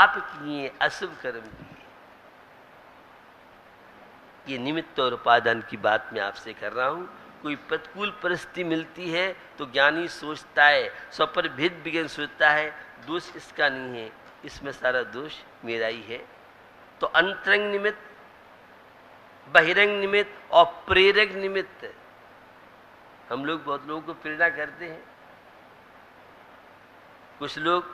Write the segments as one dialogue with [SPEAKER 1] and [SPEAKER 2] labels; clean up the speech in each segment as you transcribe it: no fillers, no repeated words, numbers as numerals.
[SPEAKER 1] पाप किए, अशुभ कर्म किए। ये निमित्त और उपादान की बात मैं आपसे कर रहा हूं। कोई प्रतिकूल परिस्थिति मिलती है तो ज्ञानी सोचता है, स्वपर भेद विज्ञान सोचता है दोष इसका नहीं है, इसमें सारा दोष मेरा ही है। तो अंतरंग निमित्त, बहिरंग निमित्त और प्रेरक निमित्त हम लोग बहुत लोगों को प्रेरणा करते हैं। कुछ लोग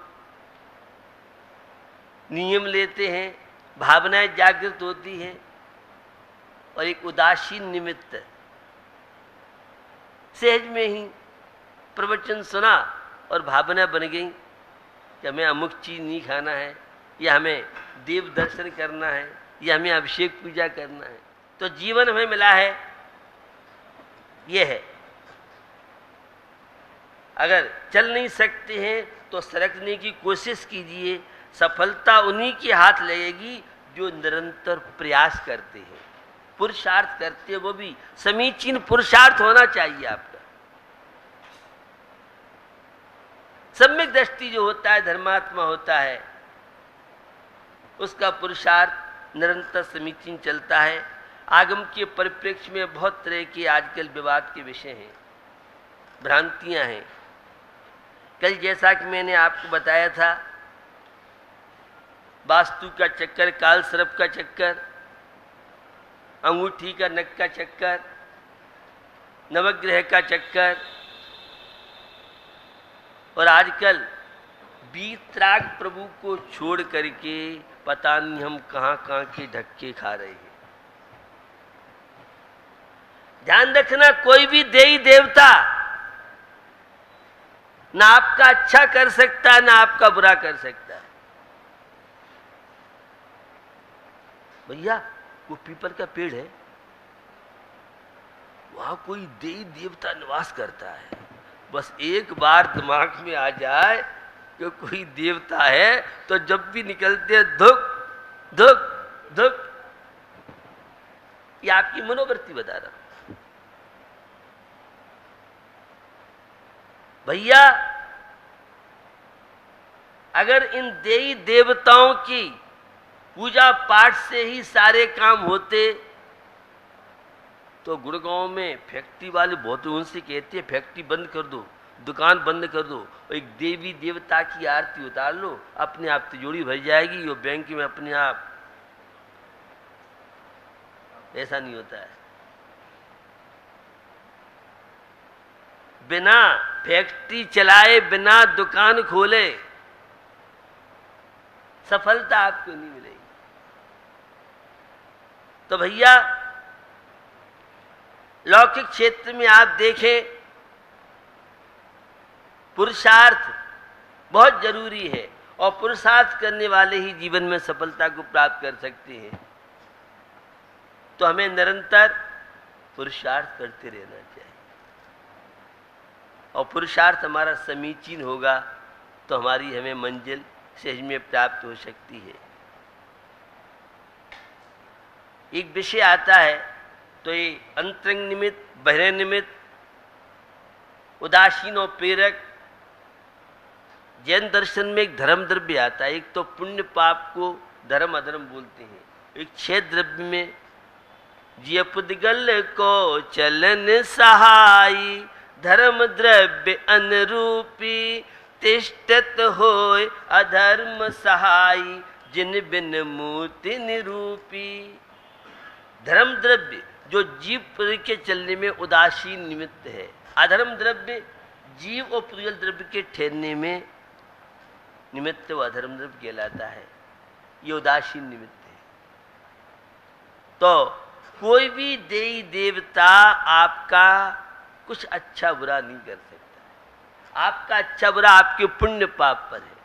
[SPEAKER 1] नियम लेते हैं, भावनाएं जागृत होती हैं, और एक उदासीन निमित्त सहज में ही प्रवचन सुना और भावना बन गई कि हमें अमुक चीज नहीं खाना है, या हमें देव दर्शन करना है, या हमें अभिषेक पूजा करना है। तो जीवन हमें मिला है, यह है। अगर चल नहीं सकते हैं तो सरकने की कोशिश कीजिए। सफलता उन्हीं के हाथ लगेगी जो निरंतर प्रयास करते हैं, पुरुषार्थ करते हैं। वो भी समीचीन पुरुषार्थ होना चाहिए आपका। सम्यक दृष्टि जो होता है, धर्मात्मा होता है, उसका पुरुषार्थ निरंतर समीचीन चलता है। आगम के परिप्रेक्ष्य में बहुत तरह के आजकल विवाद के विषय हैं, भ्रांतियां हैं। कल जैसा कि मैंने आपको बताया था, वास्तु का चक्कर, काल सर्प का चक्कर, अंगूठी का नख का चक्कर, नवग्रह का चक्कर, और आजकल वीतराग प्रभु को छोड़ करके पता नहीं हम कहां कहां के धक्के खा रहे हैं। ध्यान रखना, कोई भी देवी देवता ना आपका अच्छा कर सकता है, ना आपका बुरा कर सकता है। भैया वो पीपल का पेड़ है, वहां कोई देवी देवता निवास करता है। बस एक बार दिमाग में आ जाए कि कोई देवता है, तो जब भी निकलते हैं धुक धुक धुक। ये आपकी मनोवृत्ति बता रहा हूं। भैया अगर इन देवी देवताओं की पूजा पाठ से ही सारे काम होते तो गुड़गांव में फैक्ट्री वाले बहुत उनसे कहते हैं फैक्ट्री बंद कर दो, दुकान बंद कर दो, और एक देवी देवता की आरती उतार लो, अपने आप तिजोरी भर जाएगी, वो बैंक में अपने आप। ऐसा नहीं होता है। बिना फैक्ट्री चलाए, बिना दुकान खोले सफलता आपको नहीं मिलेगी। तो भैया लौकिक क्षेत्र में आप देखें, पुरुषार्थ बहुत जरूरी है, और पुरुषार्थ करने वाले ही जीवन में सफलता को प्राप्त कर सकते हैं। तो हमें निरंतर पुरुषार्थ करते रहना चाहिए, और पुरुषार्थ हमारा समीचीन होगा तो हमारी हमें मंजिल सहज में प्राप्त हो सकती है। एक विषय आता है तो ये अंतरंग निमित्त, बहिरंग निमित्त, उदासीन और प्रेरक। जैन दर्शन में एक धर्म द्रव्य आता है। एक तो पुण्य पाप को धर्म अधर्म बोलते हैं। एक छह द्रव्य में जिय पुद्गल को चलन सहाई, धर्म द्रव्य अनुरूपी, तिष्ठत होय अधर्म सहाई, जिन बिन मूर्ति निरूपी। धर्म द्रव्य जो जीव के चलने में उदासीन निमित्त है, अधर्म द्रव्य जीव और पुद्गल द्रव्य के ठहरने में निमित्त वो अधर्म द्रव्य कहलाता है। ये उदासीन निमित्त है। तो कोई भी देवी देवता आपका कुछ अच्छा बुरा नहीं कर सकता। आपका अच्छा बुरा आपके पुण्य पाप पर है।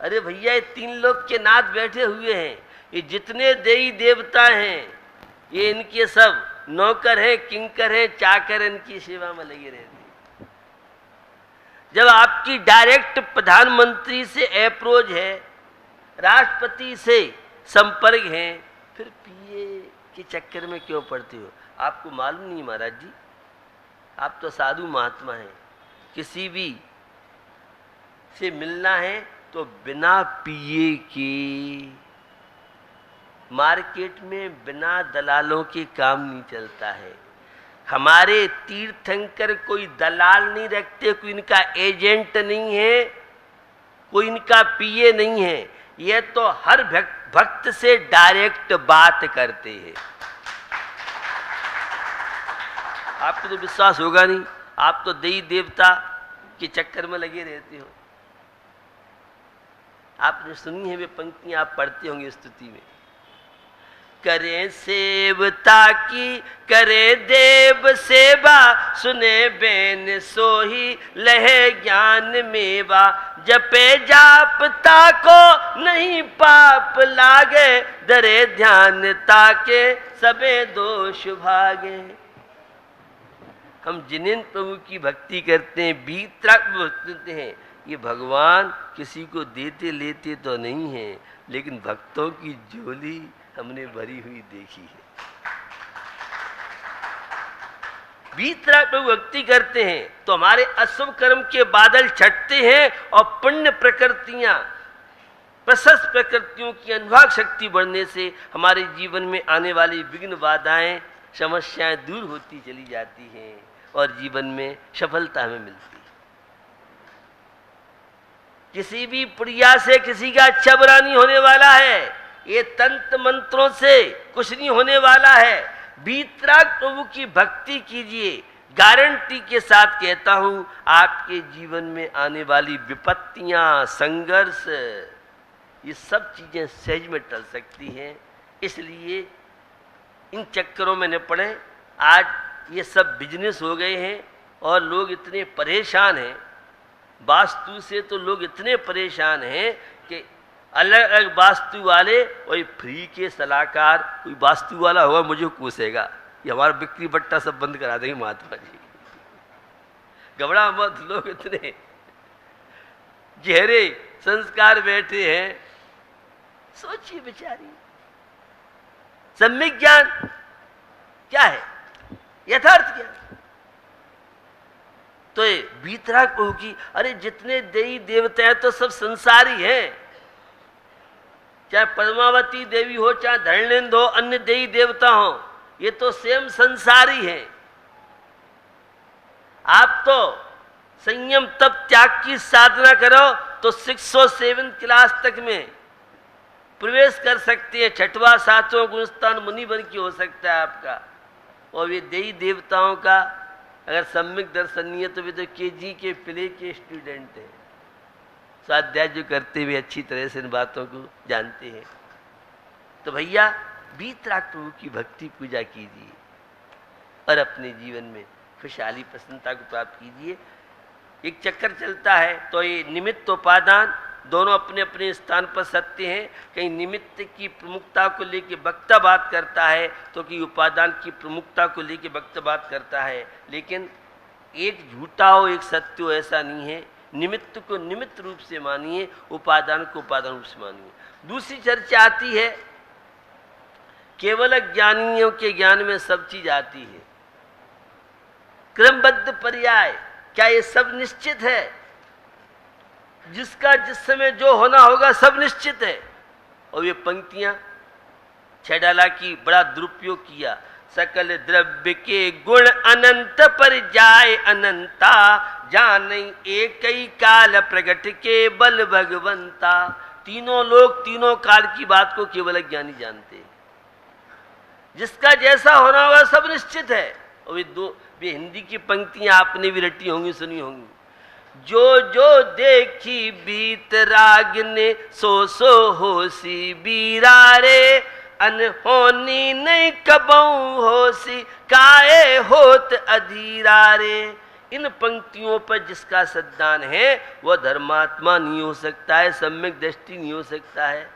[SPEAKER 1] अरे भैया ये तीन लोग के नाथ बैठे हुए हैं, ये जितने देवी देवता हैं ये इनके सब नौकर हैं, किंकर हैं, चाकर हैं, इनकी सेवा में लगे रहते हैं। जब आपकी डायरेक्ट प्रधानमंत्री से अप्रोच है, राष्ट्रपति से संपर्क है, फिर पीए के चक्कर में क्यों पड़ते हो? आपको मालूम नहीं महाराज जी, आप तो साधु महात्मा हैं। किसी भी से मिलना है तो बिना पिए के, मार्केट में बिना दलालों के काम नहीं चलता है। हमारे तीर्थंकर कोई दलाल नहीं रखते, कोई इनका एजेंट नहीं है, कोई इनका पीए नहीं है। ये तो हर भक्त से डायरेक्ट बात करते हैं। आपको तो विश्वास होगा नहीं, आप तो देवी देवता के चक्कर में लगे रहते हो। आपने सुनी है वे पंक्तियां, आप पढ़ते होंगे स्तुति में। करे सेवता की करे देव सेवा, सुने बेन सोही लहे ज्ञान मेवा। जपे जापता को नहीं पाप लागे, दरे ध्यान ताके सबे दोष भागे। हम जिन प्रभु की भक्ति करते हैं, बीतराग भक्ति हैं, ये भगवान किसी को देते लेते तो नहीं है, लेकिन भक्तों की झोली हमने भरी हुई देखी है। बीतराग प्रभु भक्ति करते हैं तो हमारे अशुभ कर्म के बादल छटते हैं और पुण्य प्रकृतियां, प्रशस्त प्रकृतियों की अनुभाग शक्ति बढ़ने से हमारे जीवन में आने वाली विघ्न बाधाएं, समस्याएं दूर होती चली जाती हैं और जीवन में सफलता हमें मिलती है। किसी भी प्रयास से किसी का अच्छा बुरा नहीं होने वाला है, ये तंत्र मंत्रों से कुछ नहीं होने वाला है। बीतराग प्रभु की भक्ति कीजिए, गारंटी के साथ कहता हूं, आपके जीवन में आने वाली विपत्तियां, संघर्ष, ये सब चीजें सहज में टल सकती हैं। इसलिए इन चक्करों में न पड़े। आज ये सब बिजनेस हो गए हैं और लोग इतने परेशान हैं, वास्तु से तो लोग इतने परेशान हैं कि अलग अलग वास्तु वाले, वही फ्री के सलाहकार, कोई वास्तु वाला होगा मुझे पूछेगा, ये हमारा बिक्री बट्टा सब बंद करा देंगे महात्मा जी। घबरा मत, लोग इतने गहरे संस्कार बैठे हैं। सोचिए बेचारी, सम्यक ज्ञान क्या है, यथार्थ ज्ञान। तो ये बीतराग प्रभु की, अरे जितने देवी देवता हैं तो सब संसारी हैं, चाहे पद्मावती देवी हो, चाहे धरणेन्द्र हो, अन्य देवी देवता हो, ये तो स्वयं संसारी हैं। आप तो संयम तप त्याग की साधना करो तो 607 क्लास तक में प्रवेश कर सकते हैं, 6वां 7वां गुणस्थान मुनि बन के हो सकता है आपका। और ये देवी देवताओं का अगर सम्यक दर्शन नहीं है तो वे तो केजी के प्ले के स्टूडेंट हैं, स्वाध्याय जो करते हुए अच्छी तरह से इन बातों को जानते हैं। तो भैया बीतराग प्रभु की भक्ति पूजा कीजिए और अपने जीवन में खुशहाली प्रसन्नता को प्राप्त कीजिए। एक चक्कर चलता है तो ये निमित्त उपादान दोनों अपने अपने स्थान पर सत्य हैं। कहीं निमित्त की प्रमुखता को लेकर वक्ता बात करता है तो कहीं उपादान की प्रमुखता को लेकर वक्ता बात करता है, लेकिन एक झूठा हो एक सत्य हो ऐसा नहीं है। निमित्त को निमित्त रूप से मानिए, उपादान को उपादान रूप से मानिए। दूसरी चर्चा आती है, केवल ज्ञानियों के ज्ञान में सब चीज आती है, क्रमबद्ध पर्याय, क्या ये सब निश्चित है? जिसका जिस समय जो होना होगा सब निश्चित है। और ये पंक्तियां छेडाला की बड़ा दुरुपयोग किया, सकल द्रव्य के गुण अनंत पर जाए अनंता, जाने एक ही काल प्रगट के बल भगवंता। तीनों लोग तीनों काल की बात को केवल ज्ञानी जानते हैं। जिसका जैसा होना होगा सब निश्चित है। और ये हिंदी की पंक्तियां आपने भी रटी होंगी, सुनी होंगी। जो जो देखी बीतराग ने सो सो होसी बीरारे, अनहोनी नहीं कबऊ होसी काए होत अधीरारे। इन पंक्तियों पर जिसका श्रद्धान है वह धर्मात्मा नहीं हो सकता है, सम्यक दृष्टि नहीं हो सकता है।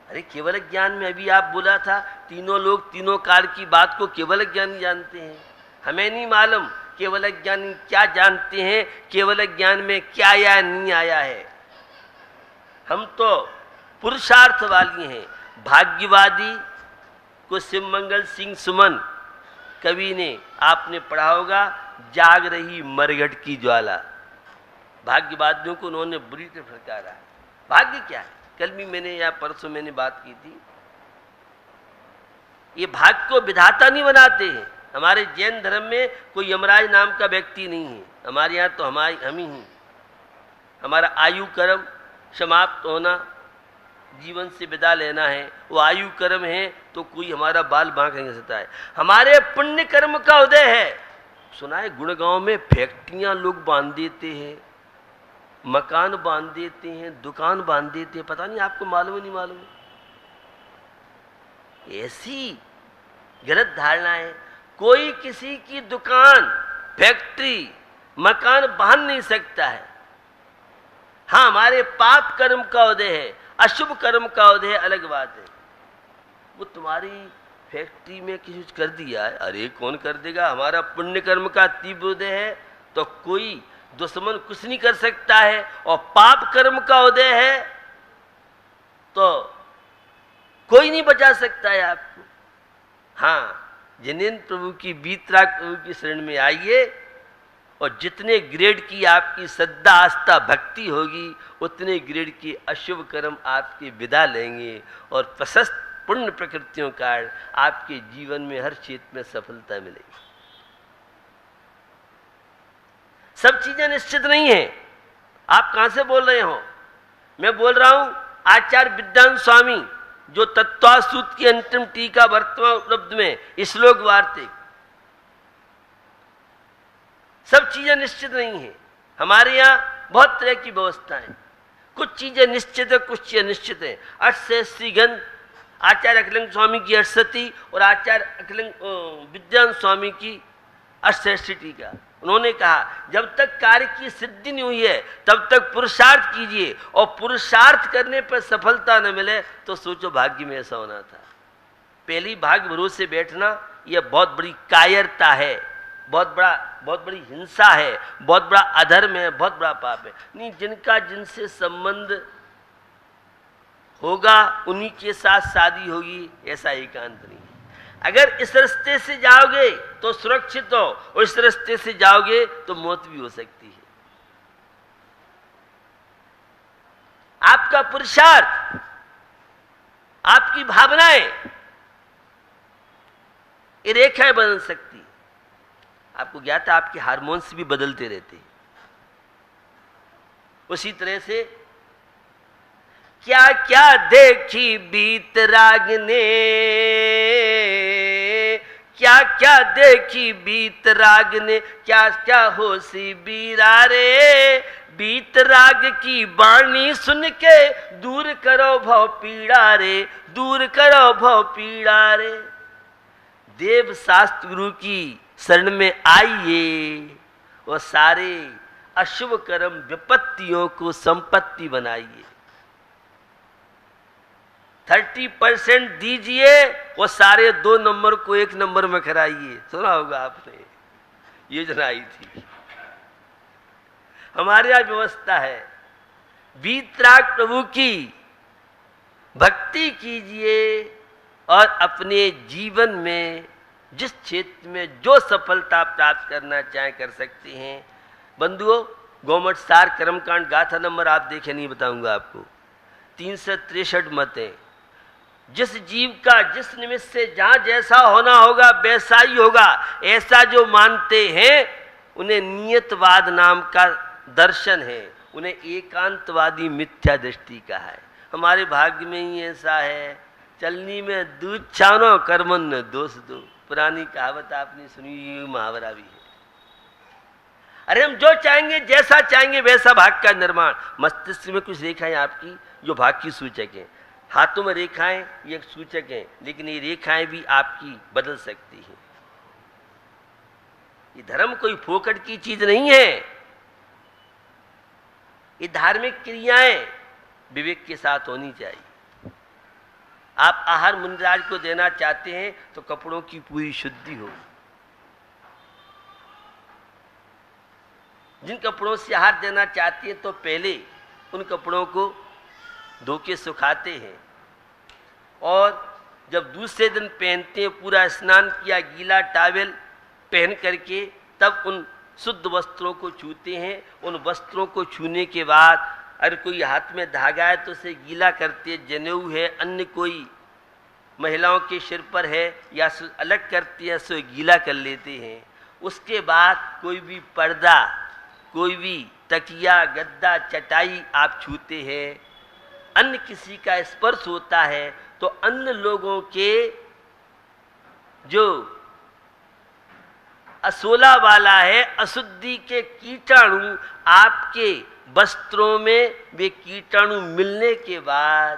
[SPEAKER 1] अरे केवल ज्ञान में अभी आप बोला था तीनों लोग तीनों काल की बात को केवल ज्ञान जानते हैं। हमें नहीं मालूम केवल ज्ञानी क्या जानते हैं, केवल ज्ञान में क्या आया नहीं आया है। हम तो पुरुषार्थ वाली हैं। भाग्यवादी को शिवमंगल सिंह सुमन कवि ने आपने पढ़ा होगा, जाग रही मरघट की ज्वाला। भाग्यवादियों को उन्होंने बुरी तरह फटकारा। भाग्य क्या है? कल भी मैंने या परसों मैंने बात की थी, ये भाग्य को विधाता नहीं बनाते हैं। हमारे जैन धर्म में कोई यमराज नाम का व्यक्ति नहीं है। हमारे यहाँ तो हम ही हैं। हमारा आयु कर्म समाप्त होना, जीवन से विदा लेना है, वो आयु कर्म है, तो कोई हमारा बाल बांक नहीं सकता है। हमारे पुण्य कर्म का उदय है। सुना है गुड़गांव में फैक्ट्रियां लोग बांध देते हैं, मकान बांध देते हैं, दुकान बांध देते हैं। पता नहीं आपको मालूम है नहीं मालूम? ऐसी गलत धारणा है। कोई किसी की दुकान, फैक्ट्री, मकान बांध नहीं सकता है। हाँ, हमारे पाप कर्म का उदय है, अशुभ कर्म का उदय है, अलग बात है। वो तुम्हारी फैक्ट्री में किसी कर दिया है, अरे कौन कर देगा? हमारा पुण्य कर्म का तीव्र उदय है, तो कोई दुश्मन कुछ नहीं कर सकता है। और पाप कर्म का उदय है तो कोई नहीं बचा सकता है आपको। हाँ, जिनेन्द्र प्रभु की वीतराग प्रभु की शरण में आइए, और जितने ग्रेड की आपकी श्रद्धा आस्था भक्ति होगी, उतने ग्रेड की अशुभ कर्म आपके विदा लेंगे, और प्रशस्त पुण्य प्रकृतियों का आपके जीवन में हर क्षेत्र में सफलता मिलेगी। सब चीजें निश्चित नहीं है। आप कहां से बोल रहे हो? मैं बोल रहा हूं आचार्य विद्यानंद स्वामी, जो तत्वासूत्र की अंतिम टीका वर्तमान उपलब्ध में श्लोक वार्तिक। सब चीजें निश्चित नहीं है। हमारे यहाँ बहुत तरह की व्यवस्था है। कुछ चीजें निश्चित है, कुछ चीजें निश्चित है। अष्टश्री ग्रंथ आचार्य अखिलंग स्वामी की अष्टशती और आचार्य अखिलंग विद्यानंद स्वामी की अष्टश्री टीका। उन्होंने कहा जब तक कार्य की सिद्धि नहीं हुई है तब तक पुरुषार्थ कीजिए, और पुरुषार्थ करने पर सफलता न मिले तो सोचो भाग्य में ऐसा होना था। पहली भाग्य भरोसे बैठना यह बहुत बड़ी कायरता है, बहुत बड़ी हिंसा है, बहुत बड़ा अधर्म है, बहुत बड़ा पाप है। नहीं, जिनका जिनसे संबंध होगा उन्हीं के साथ शादी होगी, ऐसा एकांत नहीं है। अगर इस रास्ते से जाओगे तो सुरक्षित हो, और इस रास्ते से जाओगे तो मौत भी हो सकती है। आपका पुरुषार्थ, आपकी भावनाएं, ये रेखाएं बदल सकती है। आपको ज्ञात है आपके हार्मोन्स भी बदलते रहते हैं। उसी तरह से क्या क्या देखी बीत राग ने, क्या क्या देखी बीत राग ने, क्या क्या होशी बीरा रे। बीत राग की वाणी सुन के दूर करो भव पीड़ा रे, दूर करो भव पीड़ा रे। देव शास्त्र गुरु की शरण में आइए, और सारे अशुभ कर्म विपत्तियों को संपत्ति बनाइए। 30% दीजिए, वो सारे 2 नंबर को 1 नंबर में कराइए। सुना होगा आपने, ये जनाई थी। हमारे यहाँ व्यवस्था है, वीतराग प्रभु की भक्ति कीजिए, और अपने जीवन में जिस क्षेत्र में जो सफलता प्राप्त करना चाहे कर सकते हैं। बंधुओं, गौमठ सार कर्मकांड गाथा नंबर आप देखें, नहीं बताऊंगा आपको, 363 मत हैं। जिस जीव का जिस निमित्त से जहां जैसा होना होगा वैसा ही होगा, ऐसा जो मानते हैं उन्हें नियतवाद नाम का दर्शन है, उन्हें एकांतवादी मिथ्या दृष्टि का है। हमारे भाग्य में ही ऐसा है, चलनी में दूध छानो कर्मन न दोष दो। पुरानी कहावत आपने सुनी, मुहावरा भी है। अरे हम जो चाहेंगे, जैसा चाहेंगे वैसा भाग्य का निर्माण। मस्तिष्क में कुछ रेखाएं आपकी जो भाग्य की सूचक हैं, हाथों में रेखाएं ये सूचक हैं, लेकिन ये रेखाएं भी आपकी बदल सकती हैं। ये धर्म कोई फोकट की चीज नहीं है। ये धार्मिक क्रियाएं विवेक के साथ होनी चाहिए। आप आहार मुनिराज को देना चाहते हैं तो कपड़ों की पूरी शुद्धि हो। जिन कपड़ों से आहार देना चाहते हैं तो पहले उन कपड़ों को धो के सुखाते हैं, और जब दूसरे दिन पहनते हैं, पूरा स्नान किया गीला टॉवेल पहन करके, तब उन शुद्ध वस्त्रों को छूते हैं। उन वस्त्रों को छूने के बाद अगर कोई हाथ में धागा है तो उसे गीला करते हैं, जनेऊ है, अन्य कोई महिलाओं के सिर पर है या अलग करती है, उसे गीला कर लेते हैं। उसके बाद कोई भी पर्दा, कोई भी तकिया, गद्दा, चटाई आप छूते हैं, अन्य किसी का स्पर्श होता है तो अन्य लोगों के जो असोला वाला है, अशुद्धि के कीटाणु आपके वस्त्रों में वे कीटाणु मिलने के बाद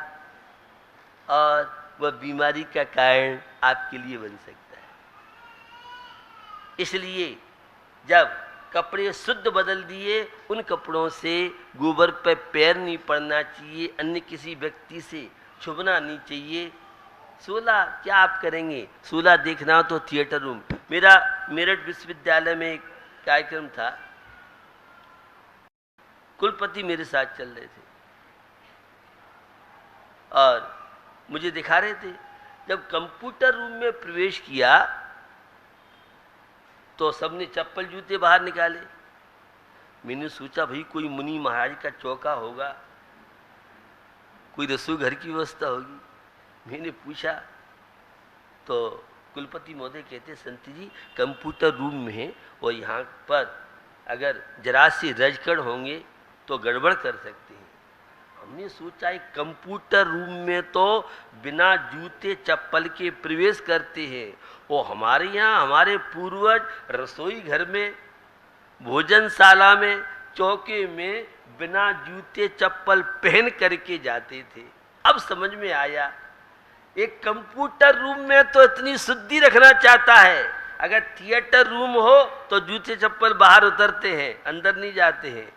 [SPEAKER 1] और वह बीमारी का कारण आपके लिए बन सकता है। इसलिए जब कपड़े शुद्ध बदल दिए, उन कपड़ों से गोबर पर पैर नहीं पड़ना चाहिए, अन्य किसी व्यक्ति से छुपना नहीं चाहिए। 16 क्या आप करेंगे? 16 देखना हो तो थिएटर रूम। मेरा मेरठ विश्वविद्यालय में एक कार्यक्रम था, कुलपति मेरे साथ चल रहे थे और मुझे दिखा रहे थे। जब कंप्यूटर रूम में प्रवेश किया तो सबने चप्पल जूते बाहर निकाले। मैंने सोचा भाई कोई मुनि महाराज का चौका होगा, कोई रसोई घर की व्यवस्था होगी। मैंने पूछा तो कुलपति महोदय कहते, संत जी कंप्यूटर रूम में है और यहाँ पर अगर जरा सी रजकड़ होंगे तो गड़बड़ कर सकते हैं। हमने सोचा एक कंप्यूटर रूम में तो बिना जूते चप्पल के प्रवेश करते हैं, और हमारे यहाँ हमारे पूर्वज रसोई घर में, भोजनशाला में, चौके में बिना जूते चप्पल पहन करके जाते थे। अब समझ में आया एक कंप्यूटर रूम में तो इतनी शुद्धि रखना चाहता है, अगर थिएटर रूम हो तो जूते चप्पल बाहर उतरते हैं, अंदर नहीं जाते हैं।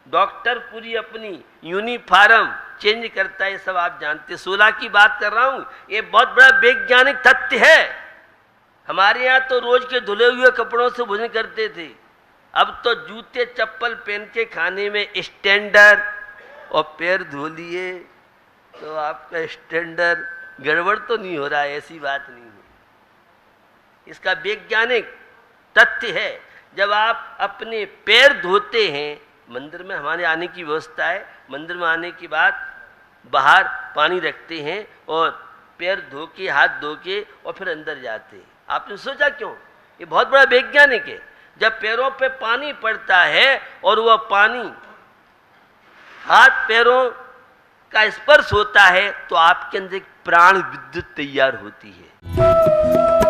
[SPEAKER 1] डॉक्टर पूरी अपनी यूनिफॉर्म चेंज करता है, सब आप जानते। 16 की बात कर रहा हूं, ये बहुत बड़ा वैज्ञानिक तथ्य है। हमारे यहाँ तो रोज के धुले हुए कपड़ों से भोजन करते थे, अब तो जूते चप्पल पहन के खाने में स्टैंडर्ड, और पैर धो लिए तो आपका स्टैंडर्ड गड़बड़ तो नहीं हो रहा है, ऐसी बात नहीं है। इसका वैज्ञानिक तथ्य है। जब आप अपने पैर धोते हैं, मंदिर में हमारे आने की व्यवस्था है, मंदिर में आने के बाद बाहर पानी रखते हैं और पैर धो के, हाथ धो के और फिर अंदर जाते हैं। आपने सोचा क्यों? ये बहुत बड़ा वैज्ञानिक है। जब पैरों पे पानी पड़ता है और वह पानी हाथ पैरों का स्पर्श होता है तो आपके अंदर एक प्राण विद्युत तैयार होती है।